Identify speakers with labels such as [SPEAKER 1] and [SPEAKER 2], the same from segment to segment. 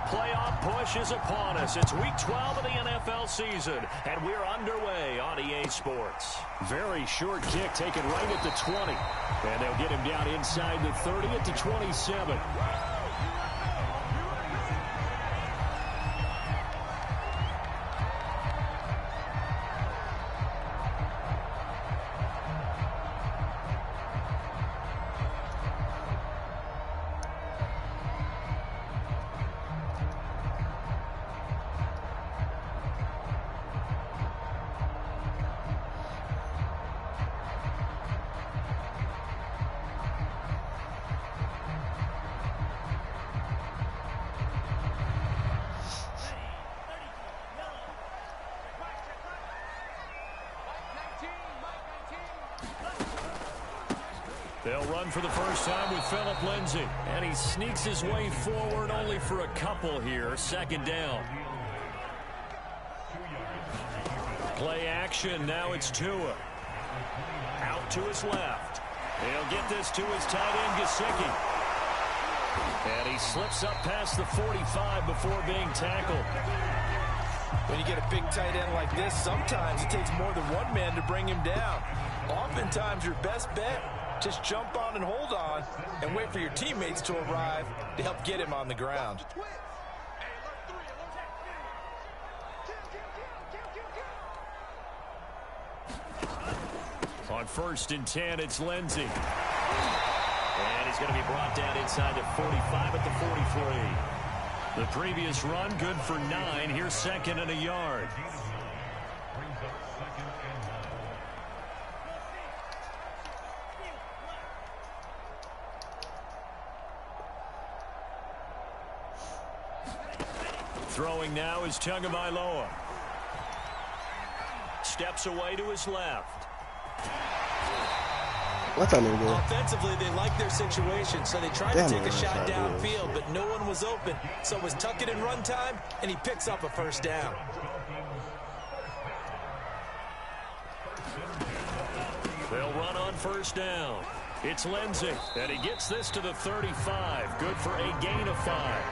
[SPEAKER 1] playoff push is upon us. It's Week 12 of the NFL season, and we're underway on EA Sports. Very short kick taken right at the 20. And they'll get him down inside the 30 at the 27. They'll run for the first time with Phillip Lindsay. And he sneaks his way forward only for a couple here. Second down. Play action. Now it's Tua. Out to his left. He'll get this to his tight end, Gesicki. And he slips up past the 45 before being tackled.
[SPEAKER 2] When you get a big tight end like this, sometimes it takes more than one man to bring him down. Oftentimes your best bet, just jump on and hold on and wait for your teammates to arrive to help get him on the ground.
[SPEAKER 1] On 1st and 10, it's Lindsay. And he's going to be brought down inside the 45 at the 43. The previous run, good for 9. Here's 2nd and a yard. Throwing now is Tagovailoa. Steps away to his left.
[SPEAKER 3] What's on there?
[SPEAKER 2] Offensively, they like their situation, so they tried to take a shot downfield, but no one was open. So it was tuck it in run time, and he picks up a first down.
[SPEAKER 1] They'll run on first down. It's Lindsay, and he gets this to the 35. Good for a gain of 5.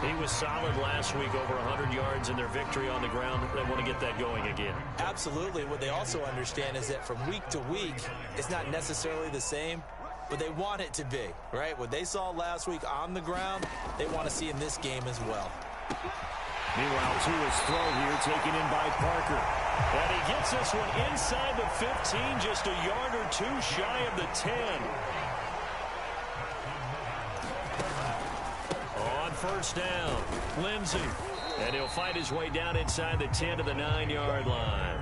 [SPEAKER 1] He was solid last week, over 100 yards in their victory on the ground. They want to get that going again.
[SPEAKER 2] Absolutely. What they also understand is that from week to week, it's not necessarily the same, but they want it to be, right? What they saw last week on the ground, they want to see in this game as well.
[SPEAKER 1] Meanwhile, Tua's throw here taken in by Parker. And he gets this one inside the 15, just a yard or two shy of the 10. First down, Lindsay, and he'll fight his way down inside the 10 to the 9-yard line.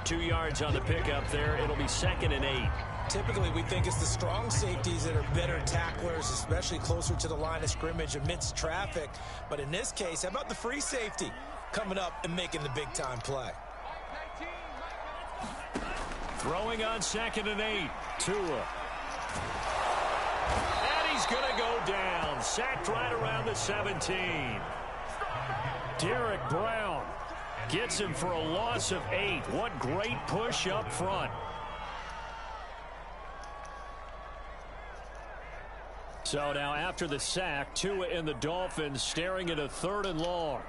[SPEAKER 1] 2 yards on the pickup there. It'll be 2nd and 8.
[SPEAKER 2] Typically, we think it's the strong safeties that are better tacklers, especially closer to the line of scrimmage amidst traffic. But in this case, how about the free safety coming up and making the big-time play?
[SPEAKER 1] Throwing on 2nd and 8, Tua. He's going to go down. Sacked right around the 17. Derek Brown gets him for a loss of 8. What great push up front. So now after the sack, Tua and the Dolphins staring at a 3rd and long.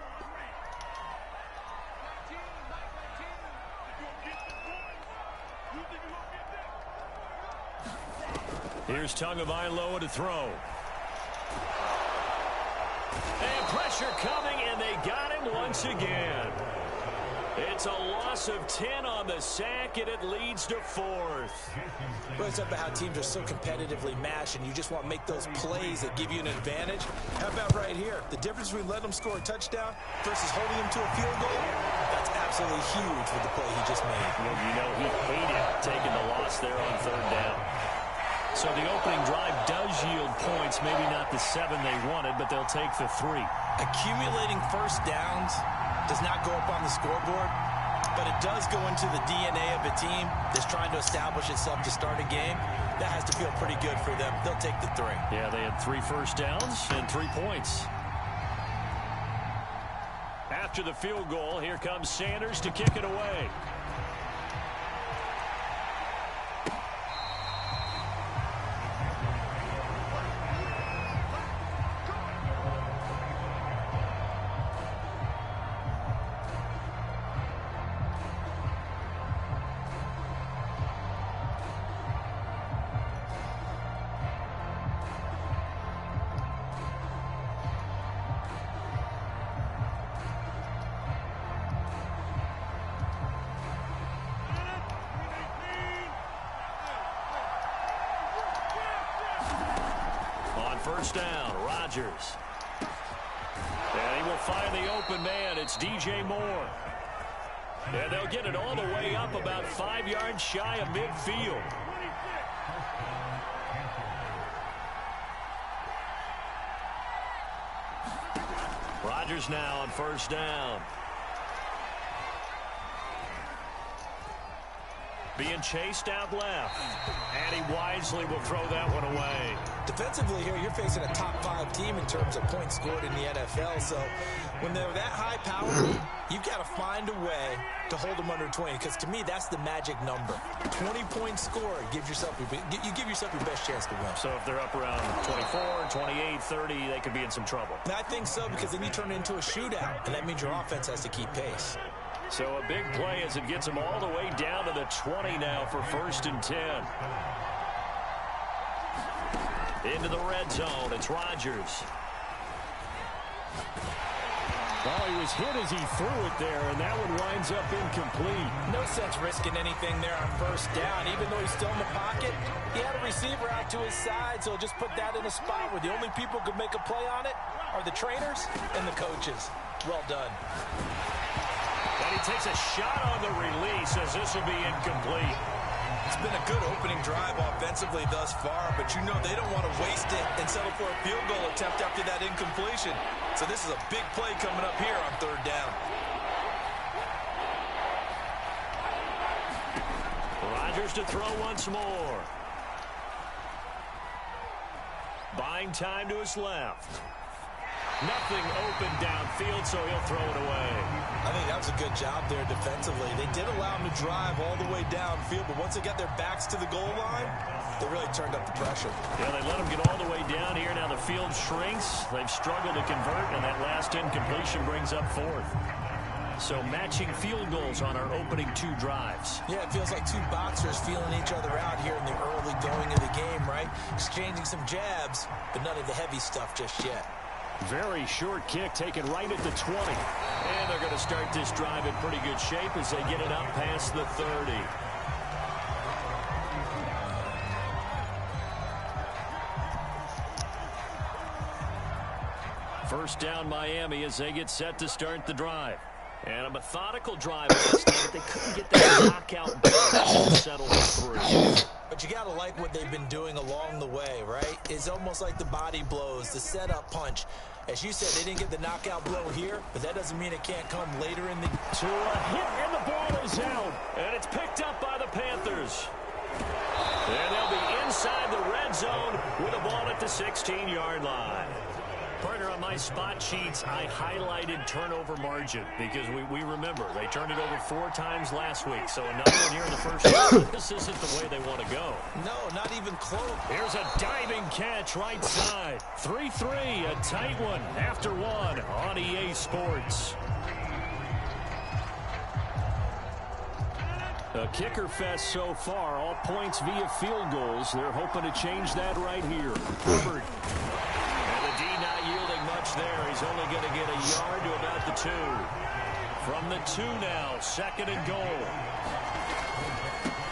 [SPEAKER 1] Here's Tagovailoa to throw. And pressure coming, and they got him once again. It's a loss of 10 on the sack, and it leads to 4th.
[SPEAKER 2] Well, it's about how teams are so competitively matched, and you just want to make those plays that give you an advantage. How about right here? The difference between letting them score a touchdown versus holding them to a field goal, that's absolutely huge with the play he just made.
[SPEAKER 1] Well, you know, he hated taking the loss there on 3rd down. So the opening drive does yield points, maybe not the 7 they wanted, but they'll take the 3.
[SPEAKER 2] Accumulating first downs does not go up on the scoreboard, but it does go into the DNA of a team that's trying to establish itself to start a game. That has to feel pretty good for them. They'll take the 3.
[SPEAKER 1] Yeah, they had 3 first downs and 3 points. After the field goal, here comes Sanders to kick it away. first down. Rodgers. And he will find the open man. It's DJ Moore. And they'll get it all the way up about 5 yards shy of midfield. Rodgers now on first down. Being chased out left. And he wisely will throw that one away.
[SPEAKER 2] Defensively here, you're facing a top 5 team in terms of points scored in the NFL. So when they're that high powered, you've got to find a way to hold them under 20. Because to me, that's the magic number. 20-point score. You give yourself your best chance to win.
[SPEAKER 1] So if they're up around 24, 28, 30, they could be in some trouble.
[SPEAKER 2] And I think so, because then you turn it into a shootout. And that means your offense has to keep pace.
[SPEAKER 1] So a big play as it gets them all the way down to the 20 now for 1st and 10. Into the red zone. It's Rodgers.
[SPEAKER 3] Well, he was hit as he threw it there, and that one winds up incomplete.
[SPEAKER 2] No sense risking anything there on first down. Even though he's still in the pocket, he had a receiver out to his side, so just put that in a spot where the only people who could make a play on it are the trainers and the coaches. Well done.
[SPEAKER 1] And he takes a shot on the release as this will be incomplete.
[SPEAKER 2] It's been a good opening drive offensively thus far, but you know they don't want to waste it and settle for a field goal attempt after that incompletion. So this is a big play coming up here on 3rd down.
[SPEAKER 1] Rodgers to throw once more. Buying time to his left. Nothing open downfield, so he'll throw it away.
[SPEAKER 2] I think that was a good job there defensively. They did allow him to drive all the way downfield, but once they got their backs to the goal line, they really turned up the pressure.
[SPEAKER 1] Yeah, they let him get all the way down here. Now the field shrinks. They've struggled to convert, and that last incompletion brings up 4th. So matching field goals on our opening 2 drives.
[SPEAKER 2] Yeah, it feels like 2 boxers feeling each other out here in the early going of the game, right? Exchanging some jabs, but none of the heavy stuff just yet.
[SPEAKER 1] Very short kick taken right at the 20. And they're going to start this drive in pretty good shape as they get it up past the 30. First down Miami as they get set to start the drive. And a methodical drive last time, but they couldn't get that knockout ball to settle through.
[SPEAKER 2] But you got to like what they've been doing along the way, right? It's almost like the body blows, the setup punch. As you said, they didn't get the knockout blow here, but that doesn't mean it can't come later in the...
[SPEAKER 1] To a hit, and the ball is out. And it's picked up by the Panthers. And they'll be inside the red zone with a ball at the 16-yard line. Partner, on my spot sheets, I highlighted turnover margin because we remember they turned it over 4 times last week. So another one here in the first half. This isn't the way they want to go.
[SPEAKER 2] No, not even close.
[SPEAKER 1] Here's a diving catch right side. 3-3, a tight one after 1 on EA Sports. A kicker fest so far, all points via field goals. They're hoping to change that right here. Hubbard. And the D not yielding much there. He's only going to get a yard to about the 2. From the 2 now, 2nd and goal.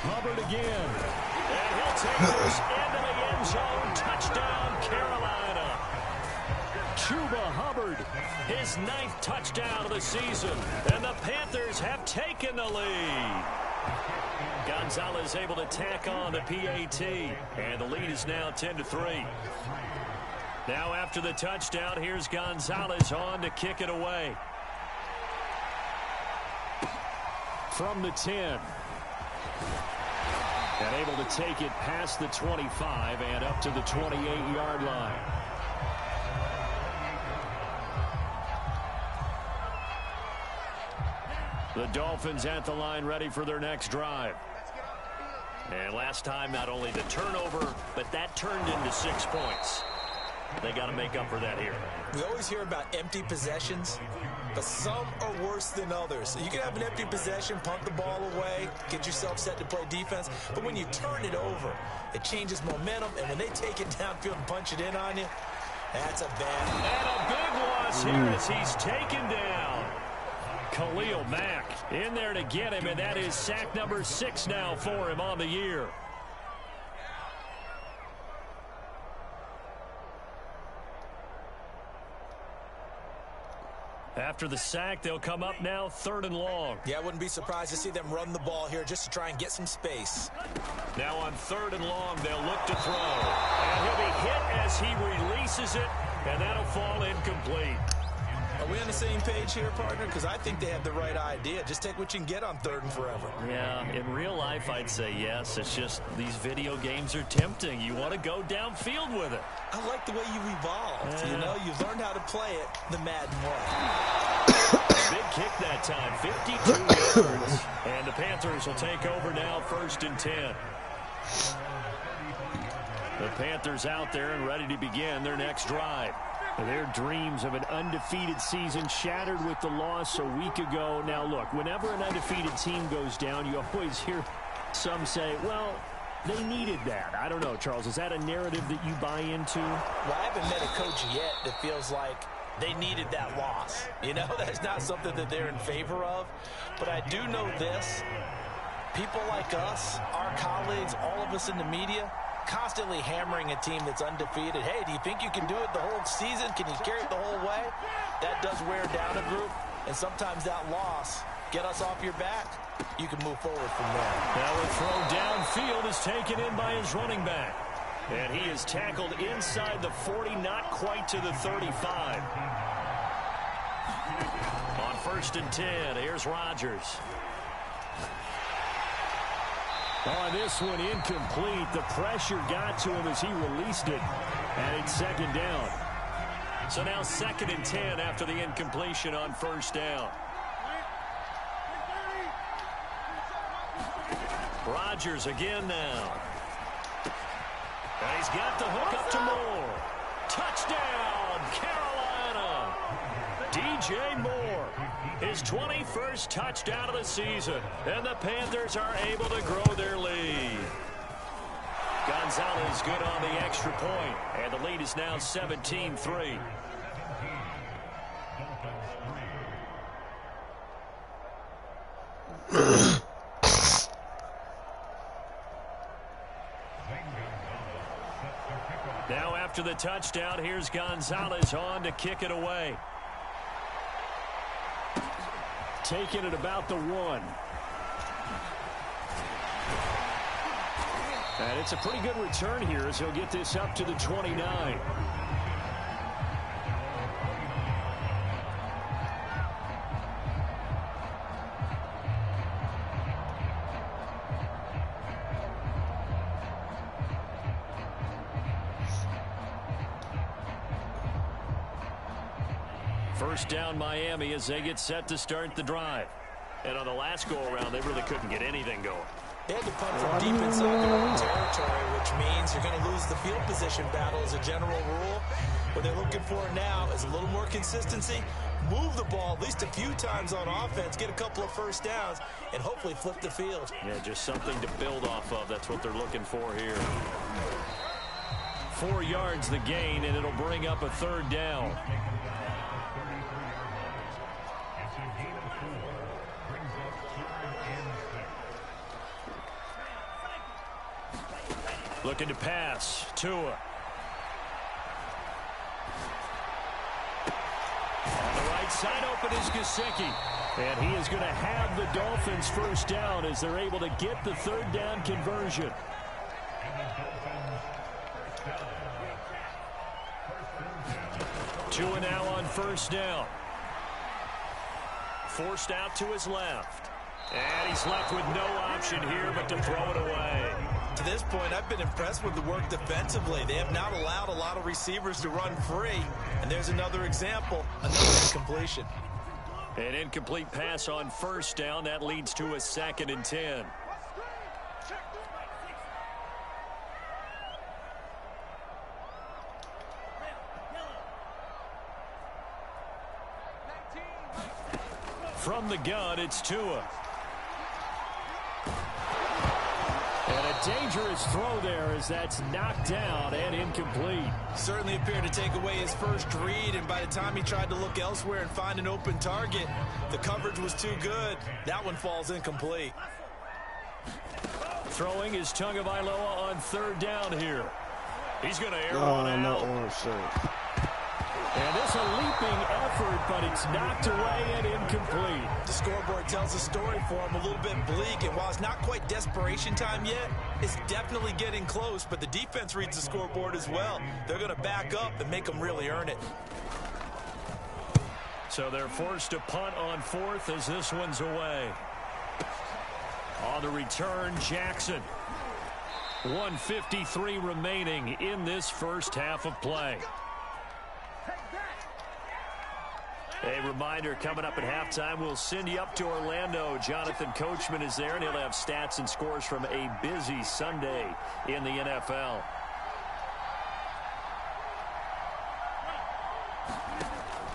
[SPEAKER 1] Hubbard again. And he'll take this into the end zone. Touchdown, Carolina. Chuba Hubbard, his 9th touchdown of the season. And the Panthers have taken the lead. Gonzalez able to tack on the PAT. And the lead is now 10-3. Now after the touchdown, here's Gonzalez on to kick it away. From the 10. And able to take it past the 25 and up to the 28-yard line. The Dolphins at the line ready for their next drive. And last time, not only the turnover, but that turned into 6 points. They got to make up for that here.
[SPEAKER 2] We always hear about empty possessions, but some are worse than others. So you can have an empty possession, punt the ball away, get yourself set to play defense. But when you turn it over, it changes momentum. And when they take it downfield and punch it in on you, that's a bad.
[SPEAKER 1] And a big loss here as he's taken down. Khalil Mack in there to get him, and that is sack number 6 now for him on the year. After the sack, they'll come up now 3rd and long.
[SPEAKER 2] Yeah, I wouldn't be surprised to see them run the ball here just to try and get some space.
[SPEAKER 1] Now on 3rd and long, they'll look to throw. And he'll be hit as he releases it, and that'll fall incomplete.
[SPEAKER 2] Are we on the same page here, partner? Because I think they have the right idea. Just take what you can get on 3rd and forever.
[SPEAKER 1] Yeah, in real life, I'd say yes. It's just these video games are tempting. You want to go downfield with it.
[SPEAKER 2] I like the way you've evolved. You know, you've learned how to play it the Madden way.
[SPEAKER 1] Big kick that time, 52 yards. And the Panthers will take over now, 1st and 10. The Panthers out there and ready to begin their next drive. Their dreams of an undefeated season shattered with the loss a week ago. Now, look, whenever an undefeated team goes down, you always hear some say, well, they needed that. I don't know, Charles. Is that a narrative that you buy into?
[SPEAKER 2] Well, I haven't met a coach yet that feels like they needed that loss. You know, that's not something that they're in favor of. But I do know this. People like us, our colleagues, all of us in the media, constantly hammering a team that's undefeated. Hey, do you think you can do it the whole season? Can you carry it the whole way? That does wear down a group, and sometimes that loss, get us off your back, you can move forward from there.
[SPEAKER 1] Now a throw downfield is taken in by his running back. And he is tackled inside the 40, not quite to the 35. On 1st and 10, here's Rodgers.
[SPEAKER 3] On this one, incomplete. The pressure got to him as he released it. And it's 2nd down.
[SPEAKER 1] So now 2nd and 10 after the incompletion on 1st down. Rodgers again now. And he's got the hook up to Moore. Touchdown, Carolina. DJ Moore, his 21st touchdown of the season. And the Panthers are able to grow their lead. Gonzalez good on the extra point. And the lead is now 17-3. Now after the touchdown, here's Gonzalez on to kick it away.
[SPEAKER 3] Taking it about the 1. And it's a pretty good return here as he'll get this up to the 29.
[SPEAKER 1] First down Miami as they get set to start the drive. And on the last go-around, they really couldn't get anything going.
[SPEAKER 2] They had to punt from deep inside their own territory, which means you're going to lose the field position battle as a general rule. What they're looking for now is a little more consistency, move the ball at least a few times on offense, get a couple of first downs, and hopefully flip the field.
[SPEAKER 1] Yeah, just something to build off of. That's what they're looking for here. 4 yards the gain, and it'll bring up a 3rd down. Looking to pass. Tua. On the right side open is Gesicki.
[SPEAKER 3] And he is going to have the Dolphins first down as they're able to get the 3rd down conversion.
[SPEAKER 1] Tua now on 1st down. Forced out to his left. And he's left with no option here but to throw it away.
[SPEAKER 2] To this point, I've been impressed with the work defensively. They have not allowed a lot of receivers to run free. And there's another example, another incompletion.
[SPEAKER 1] An incomplete pass on 1st down. That leads to a 2nd and 10. From the gun, it's Tua.
[SPEAKER 3] And a dangerous throw there as that's knocked down and incomplete.
[SPEAKER 2] Certainly appeared to take away his first read, and by the time he tried to look elsewhere and find an open target, the coverage was too good. That one falls incomplete.
[SPEAKER 1] Throwing is Tagovailoa on 3rd down here. He's going to air one out.
[SPEAKER 3] And this a leaping effort, but it's knocked away and incomplete.
[SPEAKER 2] The scoreboard tells a story for him, a little bit bleak, and while it's not quite desperation time yet, it's definitely getting close, but the defense reads the scoreboard as well. They're going to back up and make them really earn it.
[SPEAKER 1] So they're forced to punt on fourth as this one's away. On the return, Jackson. 1:53 remaining in this first half of play. A reminder, coming up at halftime, we'll send you up to Orlando. Jonathan Coachman is there, and he'll have stats and scores from a busy Sunday in the NFL.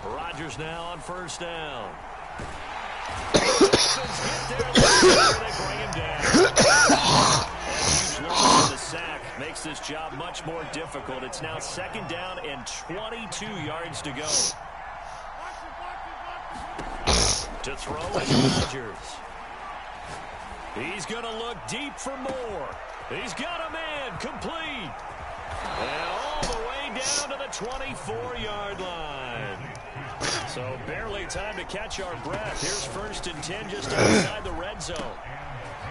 [SPEAKER 1] Rodgers now on first down. Dolphins get there. They bring him down. And a huge loss in the sack makes this job much more difficult. It's now second down and 22 yards to go. To throw is Rodgers. He's going to look deep for more. He's got a man complete. And all the way down to the 24-yard line. So barely time to catch our breath. Here's first and 10 just outside the red zone.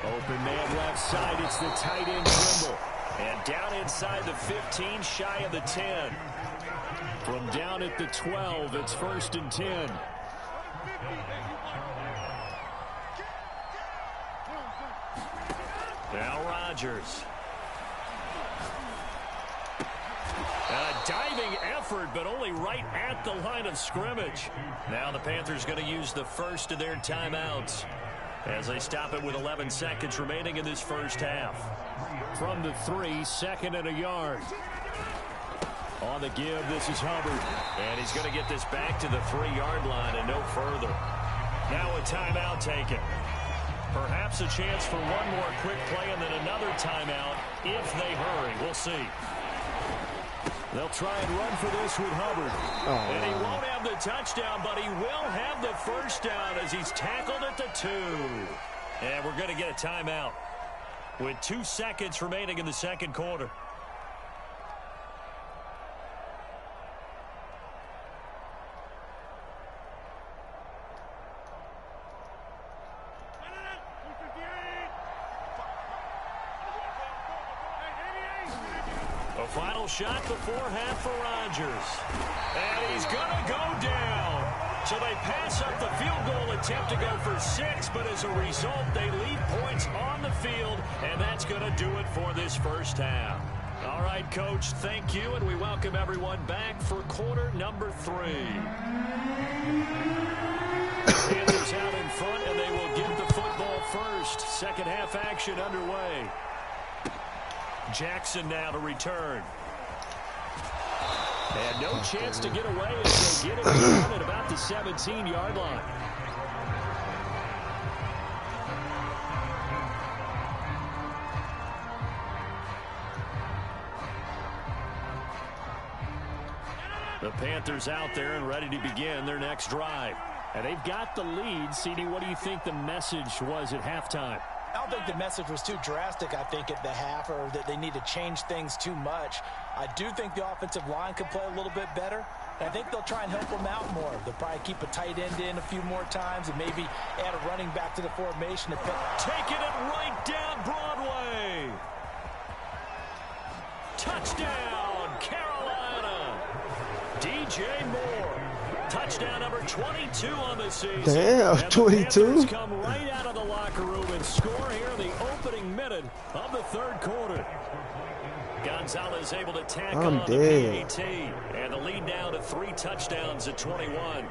[SPEAKER 3] Open man left side. It's the tight end Trimble.
[SPEAKER 1] And down inside the 15, shy of the 10.
[SPEAKER 3] From down at the 12, it's first and 10.
[SPEAKER 1] Now Rodgers. A diving effort, but only right at the line of scrimmage. Now the Panthers going to use the first of their timeouts as they stop it with 11 seconds remaining in this first half.
[SPEAKER 3] From the 3, second and a yard. On the give, this is Hubbard.
[SPEAKER 1] And he's going to get this back to the 3-yard line and no further. Now a timeout taken. Perhaps a chance for one more quick play and then another timeout if they hurry. We'll see.
[SPEAKER 3] They'll try and run for this with Hubbard.
[SPEAKER 1] And he won't have the touchdown, but he will have the first down as he's tackled at the 2. And we're going to get a timeout with 2 seconds remaining in the second quarter. Final shot before half for Rodgers. And he's going to go down. So they pass up the field goal attempt to go for 6, but as a result, they leave points on the field, and that's going to do it for this first half. All right, Coach, thank you, and we welcome everyone back for quarter number 3. Panthers out in front, and they will get the football first. Second half action underway. Jackson now to return.
[SPEAKER 3] And no chance to get away as they get it down at about the 17-yard line.
[SPEAKER 1] The Panthers out there and ready to begin their next drive.
[SPEAKER 3] And they've got the lead. CD, what do you think the message was at halftime?
[SPEAKER 2] I don't think the message was too drastic, I think, at the half, or that they need to change things too much. I do think the offensive line could play a little bit better. And I think they'll try and help them out more. They'll probably keep a tight end in a few more times and maybe add a running back to the formation.
[SPEAKER 1] Taking it right down Broadway. Touchdown, Carolina. DJ Moore. Touchdown number 22 on the season.
[SPEAKER 4] Damn, 22.
[SPEAKER 1] Come right out of the locker room and score here in the opening minute of the third quarter. Gonzalez able to tack on the PAT. And the lead now to 3 touchdowns at 21.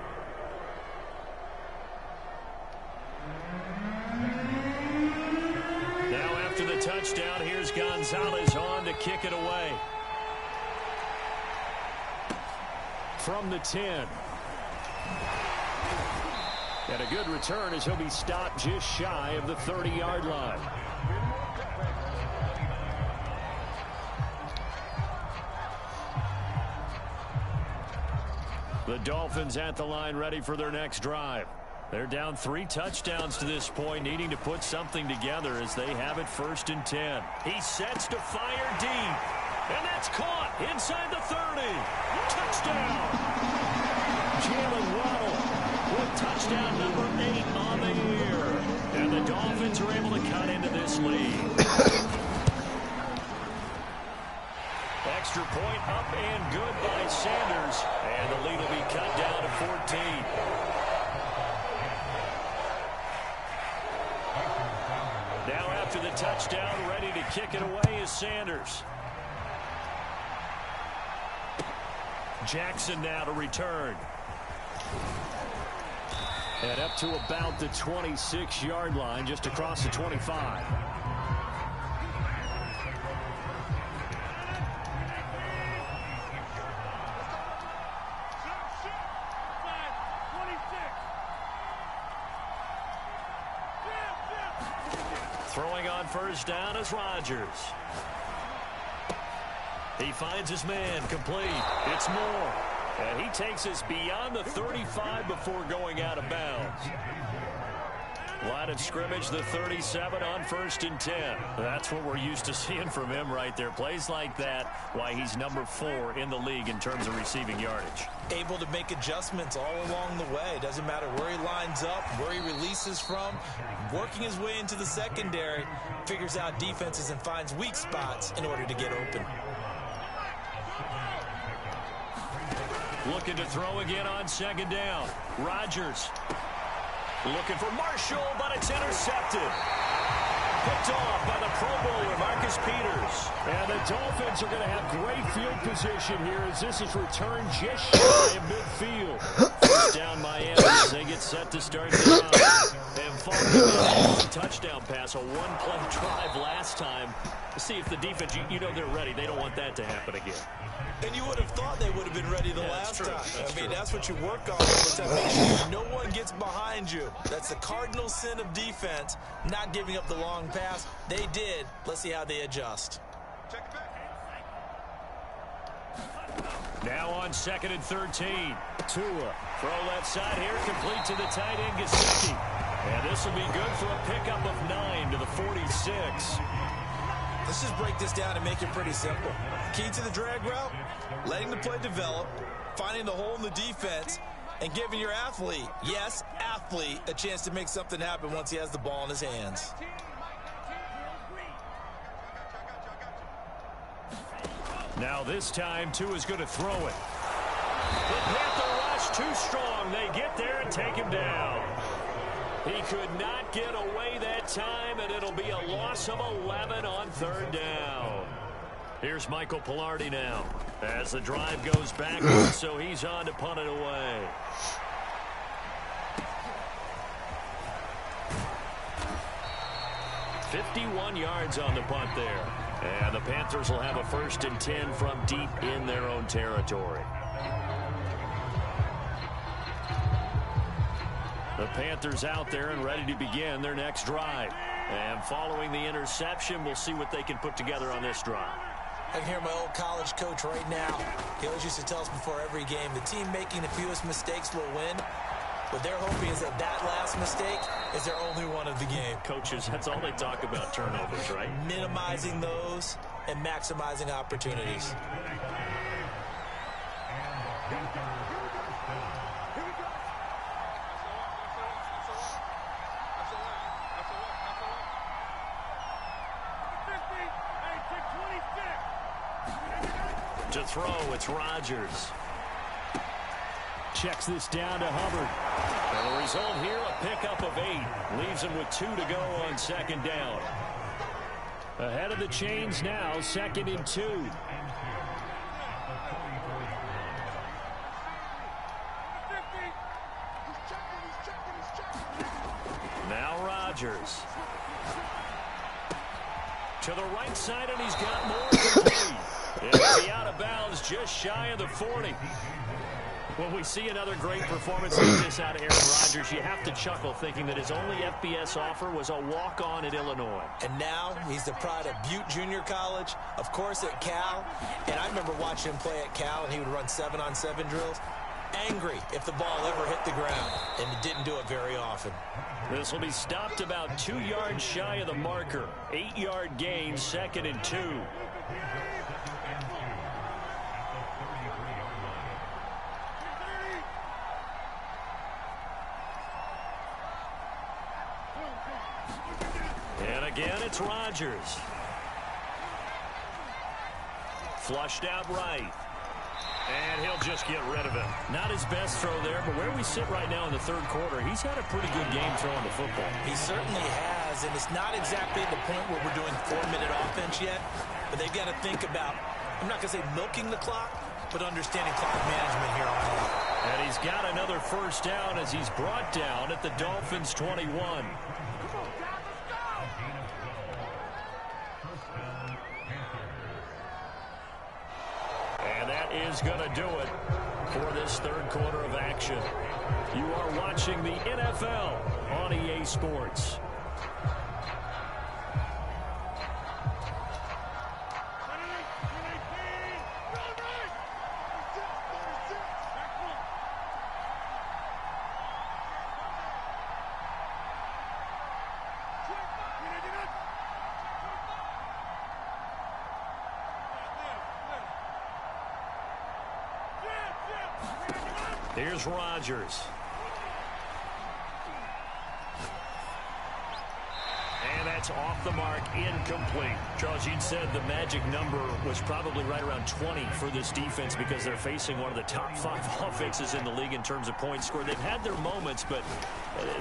[SPEAKER 1] Now after the touchdown, here's Gonzalez on to kick it away.
[SPEAKER 3] From the 10. And a good return as he'll be stopped just shy of the 30-yard line.
[SPEAKER 1] The Dolphins at the line ready for their next drive. They're down 3 touchdowns to this point, needing to put something together as they have it first and 10. He sets to fire deep. And that's caught inside the 30. Touchdown. Jalen Waddle with touchdown number 8 on the year. And the Dolphins are able to cut into this lead. Extra point up and good by Sanders. And the lead will be cut down to 14. Now after the touchdown, ready to kick it away is Sanders. Jackson now to return. And up to about the 26-yard line, just across the 25. Throwing on first down is Rodgers. He finds his man, complete. It's Moore. And he takes us beyond the 35 before going out of bounds. Line of scrimmage, the 37 on 1st and 10. That's what we're used to seeing from him right there. Plays like that, why he's number 4 in the league in terms of receiving yardage.
[SPEAKER 2] Able to make adjustments all along the way. Doesn't matter where he lines up, where he releases from. Working his way into the secondary, figures out defenses and finds weak spots in order to get open.
[SPEAKER 1] Looking to throw again on 2nd down. Rodgers looking for Marshall, but it's intercepted. Picked off by the Pro Bowler, Marcus Peters.
[SPEAKER 3] And the Dolphins are going to have great field position here as this is returned just shy of midfield.
[SPEAKER 1] First down Miami as they get set to start the drive. And following a touchdown pass, a one-play drive last time. To see if the defense, you know they're ready. They don't want that to happen again.
[SPEAKER 2] And you would have thought they would have been ready the last time. I mean, that's what you work on all the time. Make sure no one gets behind you. That's the cardinal sin of defense, not giving up the long pass. They did. Let's see how they adjust.
[SPEAKER 1] Now on 2nd and 13. Tua. Throw left side here, complete to the tight end, Gesicki. And this will be good for a pickup of 9 to the 46.
[SPEAKER 2] Let's just break this down and make it pretty simple. Key to the drag route, letting the play develop, finding the hole in the defense, and giving your athlete, yes, athlete, a chance to make something happen once he has the ball in his hands.
[SPEAKER 1] Now this time, Tua's going to throw it. The Panther rush too strong. They get there and take him down. He could not get away that time, and it'll be a loss of 11 on 3rd down. Here's Michael Pilardi now as the drive goes backwards, so he's on to punt it away. $51 yards on the punt there. And the Panthers will have a 1st and 10 from deep in their own territory. The Panthers out there and ready to begin their next drive. And following the interception, we'll see what they can put together on this drive.
[SPEAKER 2] I can hear my old college coach right now. He always used to tell us before every game, the team making the fewest mistakes will win. What they're hoping is that that last mistake is their only one of the game.
[SPEAKER 1] Coaches, that's all they talk about, turnovers, right?
[SPEAKER 2] Minimizing those and maximizing opportunities.
[SPEAKER 1] To throw, it's Rodgers.
[SPEAKER 3] Checks this down to Hubbard.
[SPEAKER 1] And the result here, a pickup of 8. Leaves him with 2 to go on 2nd down.
[SPEAKER 3] Ahead of the chains now, 2nd and 2.
[SPEAKER 1] Now Rodgers. To the right side, and he's got more complete. It'll be out of bounds just shy of the 40. When we see another great performance like this out of Aaron Rodgers, you have to chuckle thinking that his only FBS offer was a walk-on at Illinois.
[SPEAKER 2] And now he's the pride of Butte Junior College, of course at Cal. And I remember watching him play at Cal, and he would run 7-on-7 drills. Angry if the ball ever hit the ground, and it didn't do it very often.
[SPEAKER 1] This will be stopped about 2 yards shy of the marker. 8-yard gain, 2nd and 2. And again, it's Rodgers. Flushed out right. And he'll just get rid of it. Not his best throw there, but where we sit right now in the third quarter, he's had a pretty good game throwing the football.
[SPEAKER 2] He certainly has, and it's not exactly at the point where we're doing 4-minute offense yet, but they've got to think about, I'm not going to say milking the clock, but understanding clock management here on out.
[SPEAKER 1] And he's got another first down as he's brought down at the Dolphins' 21. And that is going to do it for this third quarter of action. You are watching the NFL on EA Sports. Here's Rodgers. And that's off the mark, incomplete. Charles, you'd said the magic number was probably right around 20 for this defense because they're facing one of the top 5 offenses in the league in terms of points scored. They've had their moments, but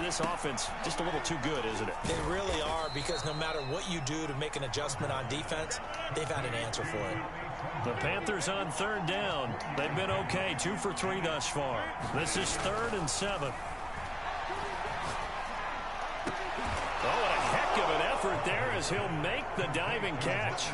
[SPEAKER 1] this offense just a little too good, isn't it?
[SPEAKER 2] They really are, because no matter what you do to make an adjustment on defense, they've had an answer for it.
[SPEAKER 1] The Panthers on third down. They've been okay, 2 for 3 thus far. This is 3rd and 7. Oh, what a heck of an effort there as he'll make the diving catch.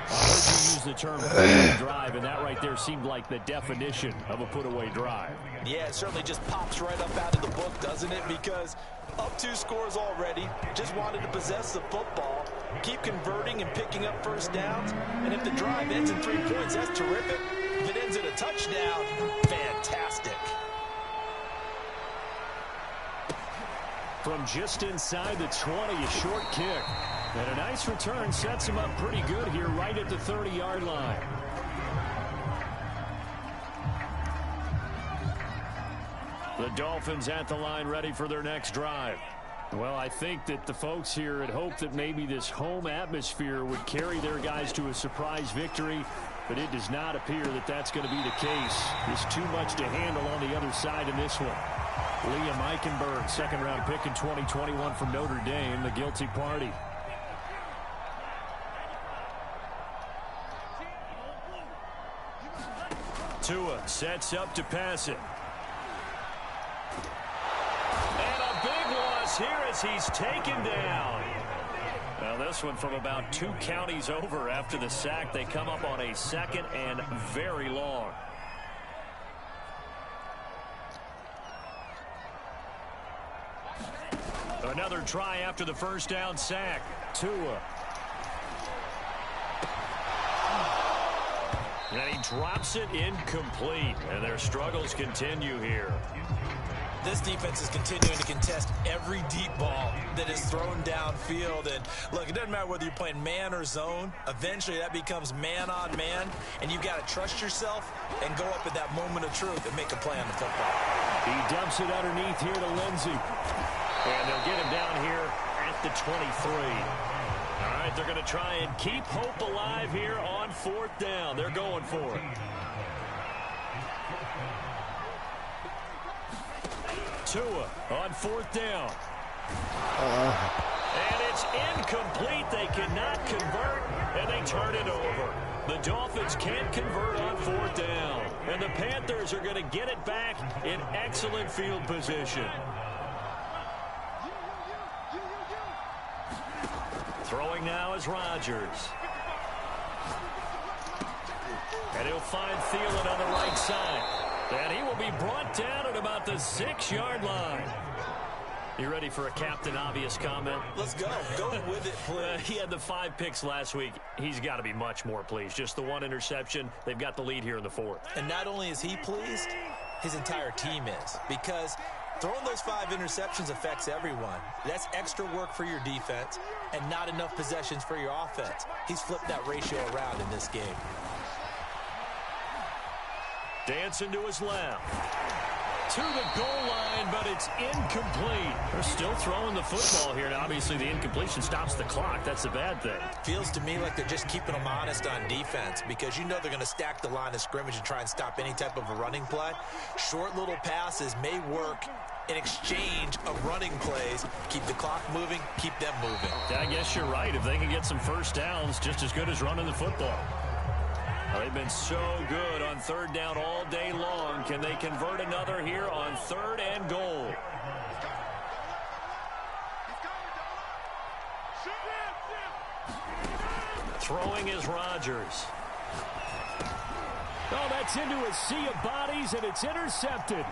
[SPEAKER 1] I heard you use the term put-away drive, and that right there seemed like the definition of a put-away drive.
[SPEAKER 2] Yeah, it certainly just pops right up out of the book, doesn't it? Because up 2 scores already, just wanted to possess the football, keep converting and picking up first downs, and if the drive ends in 3 points, that's terrific. If it ends in a touchdown, fantastic.
[SPEAKER 3] From just inside the 20, a short kick. And a nice return sets him up pretty good here right at the 30-yard line.
[SPEAKER 1] The Dolphins at the line ready for their next drive.
[SPEAKER 3] Well, I think that the folks here had hoped that maybe this home atmosphere would carry their guys to a surprise victory, but it does not appear that that's going to be the case. There's too much to handle on the other side in this one. Liam Eichenberg, second-round pick in 2021 from Notre Dame, the guilty party.
[SPEAKER 1] Tua sets up to pass it. And a big loss here as he's taken down. Now this one from about 2 counties over after the sack. They come up on a 2nd and very long. Another try after the first down sack. Tua. And he drops it incomplete. And their struggles continue here.
[SPEAKER 2] This defense is continuing to contest every deep ball that is thrown downfield. And look, it doesn't matter whether you're playing man or zone. Eventually that becomes man on man. And you've got to trust yourself and go up at that moment of truth and make a play on the football.
[SPEAKER 3] He dumps it underneath here to Lindsey.
[SPEAKER 1] And they'll get him down here at the 23. All right, they're going to try and keep hope alive here on 4th down. They're going for it. Tua on 4th down. And it's incomplete. They cannot convert, and they turn it over. The Dolphins can't convert on 4th down. And the Panthers are going to get it back in excellent field position. Throwing now is Rodgers. And he'll find Thielen on the right side. And he will be brought down at about the 6-yard line. You ready for a Captain Obvious comment?
[SPEAKER 2] Let's go. Go with it, please.
[SPEAKER 1] He had the 5 picks last week. He's got to be much more pleased. Just the 1 interception. They've got the lead here in the 4th.
[SPEAKER 2] And not only is he pleased, his entire team is. Because throwing those 5 interceptions affects everyone. That's extra work for your defense and not enough possessions for your offense. He's flipped that ratio around in this game.
[SPEAKER 1] Dancing to his left. to the goal line, but it's incomplete. They're still throwing the football here, and obviously the incompletion stops the clock. That's the bad thing.
[SPEAKER 2] Feels to me like they're just keeping them honest on defense, because you know they're going to stack the line of scrimmage and try and stop any type of a running play. Short little passes may work in exchange of running plays. Keep the clock moving, keep them moving.
[SPEAKER 1] Yeah, I guess you're right. If they can get some first downs, just as good as running the football. They've been so good on third down all day long. Can they convert another here on 3rd and goal? Throwing is Rodgers.
[SPEAKER 3] Oh, that's into a sea of bodies, and it's intercepted.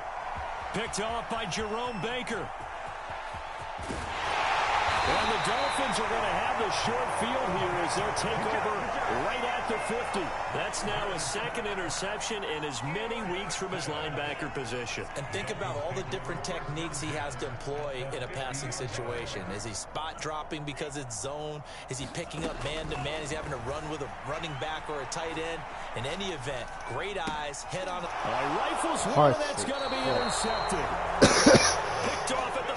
[SPEAKER 1] Picked off by Jerome Baker.
[SPEAKER 3] And the Dolphins are going to have the short field here as they'll take over right at the 50.
[SPEAKER 1] That's now his 2nd interception in as many weeks from his linebacker position.
[SPEAKER 2] And think about all the different techniques he has to employ in a passing situation. Is he spot dropping because it's zone? Is he picking up man-to-man? Is he having to run with a running back or a tight end? In any event, great eyes, head on.
[SPEAKER 3] Rifles one, that's going to be intercepted.
[SPEAKER 1] Picked off at the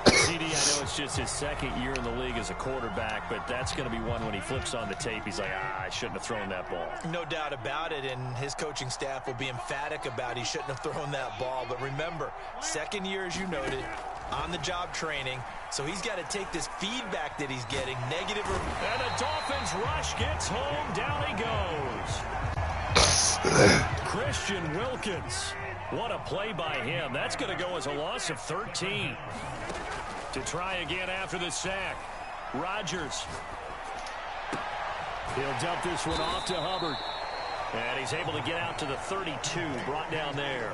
[SPEAKER 1] 30. CD, I know it's just his 2nd year in the league as a quarterback, but that's going to be one when he flips on the tape. He's like, I shouldn't have thrown that ball.
[SPEAKER 2] No doubt about it, and his coaching staff will be emphatic about he shouldn't have thrown that ball. But remember, 2nd year, as you noted, on-the-job training, so he's got to take this feedback that he's getting, negative.
[SPEAKER 1] And the Dolphins rush gets home. Down he goes. Christian Wilkins. What a play by him. That's going to go as a loss of 13. To try again after the sack. Rodgers.
[SPEAKER 3] He'll dump this one off to Hubbard.
[SPEAKER 1] And he's able to get out to the 32. Brought down there.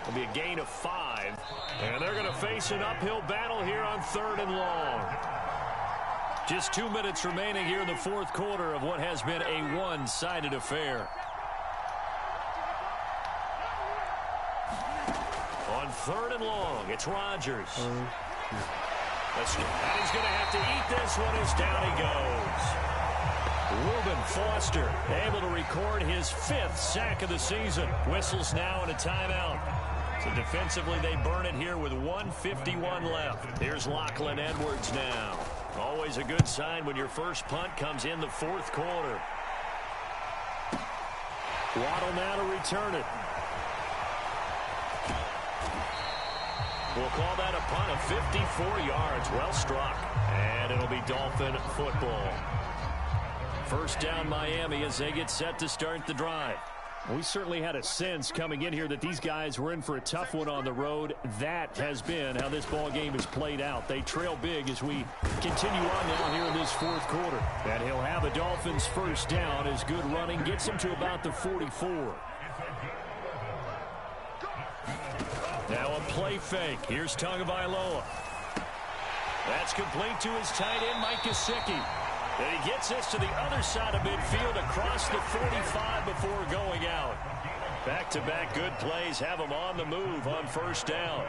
[SPEAKER 1] It'll be a gain of 5. And they're going to face an uphill battle here on 3rd and long. Just 2 minutes remaining here in the 4th quarter of what has been a one-sided affair. On 3rd and long, it's Rodgers. And he's going to have to eat this one as down he goes. Reuben Foster able to record his 5th sack of the season. Whistles now and a timeout. So defensively they burn it here with 1:51 left. Here's Lachlan Edwards now. Always a good sign when your first punt comes in the 4th quarter.
[SPEAKER 3] Waddle now to return it.
[SPEAKER 1] We'll call that a punt of 54 yards. Well struck. And it'll be Dolphin football. First down Miami as they get set to start the drive.
[SPEAKER 3] We certainly had a sense coming in here that these guys were in for a tough one on the road. That has been how this ball game has played out. They trail big as we continue on now here in this 4th quarter. And he'll have a Dolphins first down as good running gets him to about the 44. Now a play fake. Here's Tagovailoa.
[SPEAKER 1] That's complete to his tight end, Mike Gesicki. And he gets this to the other side of midfield across the 45 before going out. Back-to-back good plays have him on the move on first down.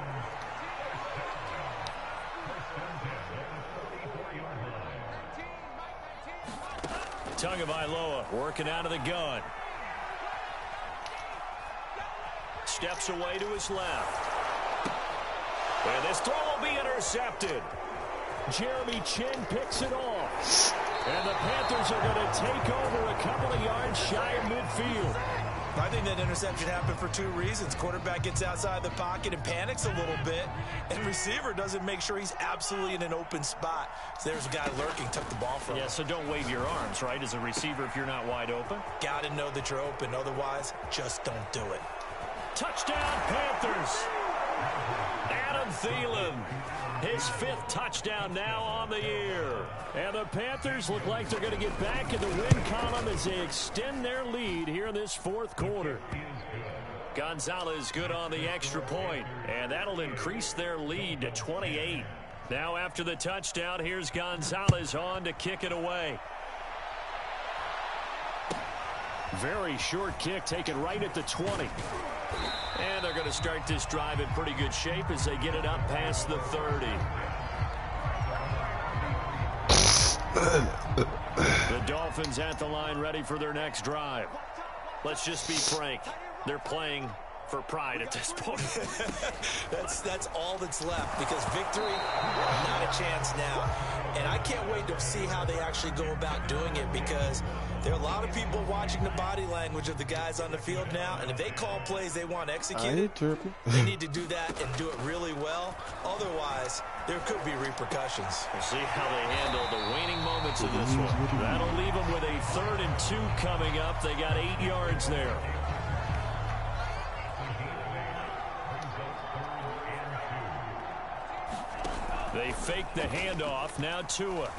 [SPEAKER 1] Tagovailoa working out of the gun. Steps away to his left. And this throw will be intercepted.
[SPEAKER 3] Jeremy Chin picks it off. And the Panthers are going to take over a couple of yards shy of midfield.
[SPEAKER 2] I think that interception happened for 2 reasons. Quarterback gets outside the pocket and panics a little bit, and receiver doesn't make sure he's absolutely in an open spot. So there's a guy lurking, took the ball from him.
[SPEAKER 1] Yeah, so don't wave your arms, right, as a receiver if you're not wide open.
[SPEAKER 2] Got to know that you're open. Otherwise, just don't do it.
[SPEAKER 1] Touchdown, Panthers. Adam Thielen. His 5th touchdown now on the year.
[SPEAKER 3] And the Panthers look like they're going to get back in the win column as they extend their lead here in this 4th quarter.
[SPEAKER 1] Gonzalez good on the extra point, and that'll increase their lead to 28. Now after the touchdown, here's Gonzalez on to kick it away.
[SPEAKER 3] Very short kick taken right at the 20.
[SPEAKER 1] And they're going to start this drive in pretty good shape as they get it up past the 30. The Dolphins at the line ready for their next drive. Let's just be frank. They're playing for pride at this point.
[SPEAKER 2] That's all that's left, because victory, not a chance now. And I can't wait to see how they actually go about doing it, because there are a lot of people watching the body language of the guys on the field now, and if they call plays they want executed, they need to do that and do it really well. Otherwise, there could be repercussions.
[SPEAKER 1] We'll see how they handle the waning moments of this one. That'll leave them with a 3rd and 2 coming up. They got 8 yards there. They fake the handoff. Now Tua.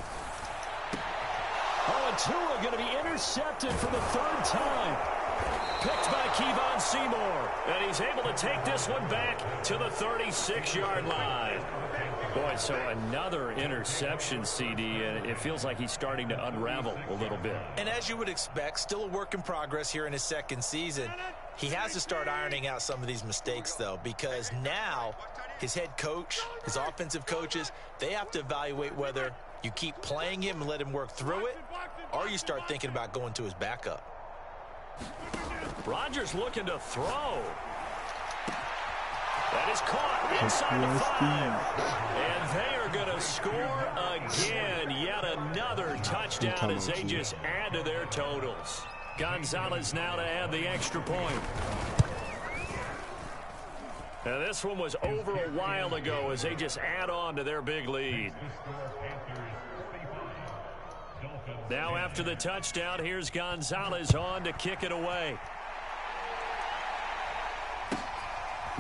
[SPEAKER 1] Oh, and Tua going to be intercepted for the 3rd time. Picked by Kevon Seymour. And he's able to take this one back to the 36-yard line. Boy, so another interception, CD, and it feels like he's starting to unravel a little bit.
[SPEAKER 2] And as you would expect, still a work in progress here in his 2nd season. He has to start ironing out some of these mistakes, though, because now his head coach, his offensive coaches, they have to evaluate whether you keep playing him and let him work through it, or you start thinking about going to his backup.
[SPEAKER 1] Rodgers looking to throw. That is caught inside the 5. And they are going to score again. Yet another touchdown as they just add to their totals. Gonzalez now to add the extra point. Now this one was over a while ago as they just add on to their big lead. Now after the touchdown, here's Gonzalez on to kick it away.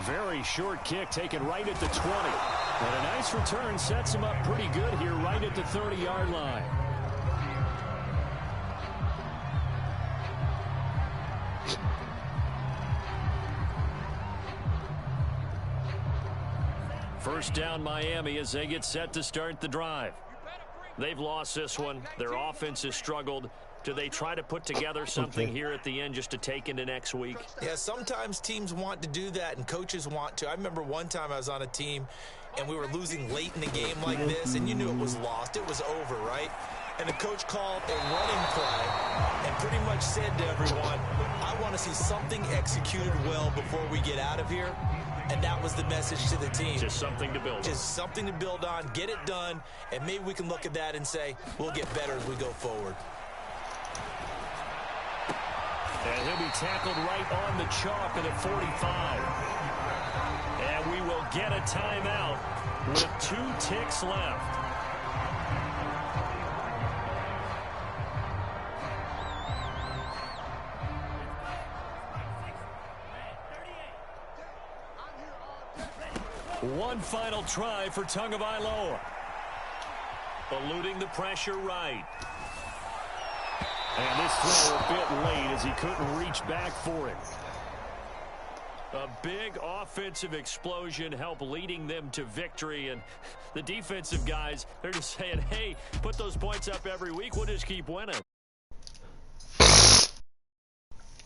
[SPEAKER 1] Very short kick taken right at the 20. And a nice return sets him up pretty good here right at the 30-yard line. First down Miami as they get set to start the drive. They've lost this one. Their offense has struggled. Do they try to put together something here at the end just to take into next week?
[SPEAKER 2] Yeah, sometimes teams want to do that and coaches want to. I remember one time I was on a team and we were losing late in the game like this, and you knew it was lost. It was over, right? And the coach called a running play and pretty much said to everyone, I want to see something executed well before we get out of here. And that was the message to the team.
[SPEAKER 1] Just something to build on.
[SPEAKER 2] Just something to build on, get it done, and maybe we can look at that and say, we'll get better as we go forward.
[SPEAKER 1] And he'll be tackled right on the chalk at the 45. And we will get a timeout with 2 ticks left. One final try for Tagovailoa. Eluding the pressure right. And this throw a bit late as he couldn't reach back for it. A big offensive explosion helped leading them to victory. And the defensive guys, they're just saying, hey, put those points up every week. We'll just keep winning.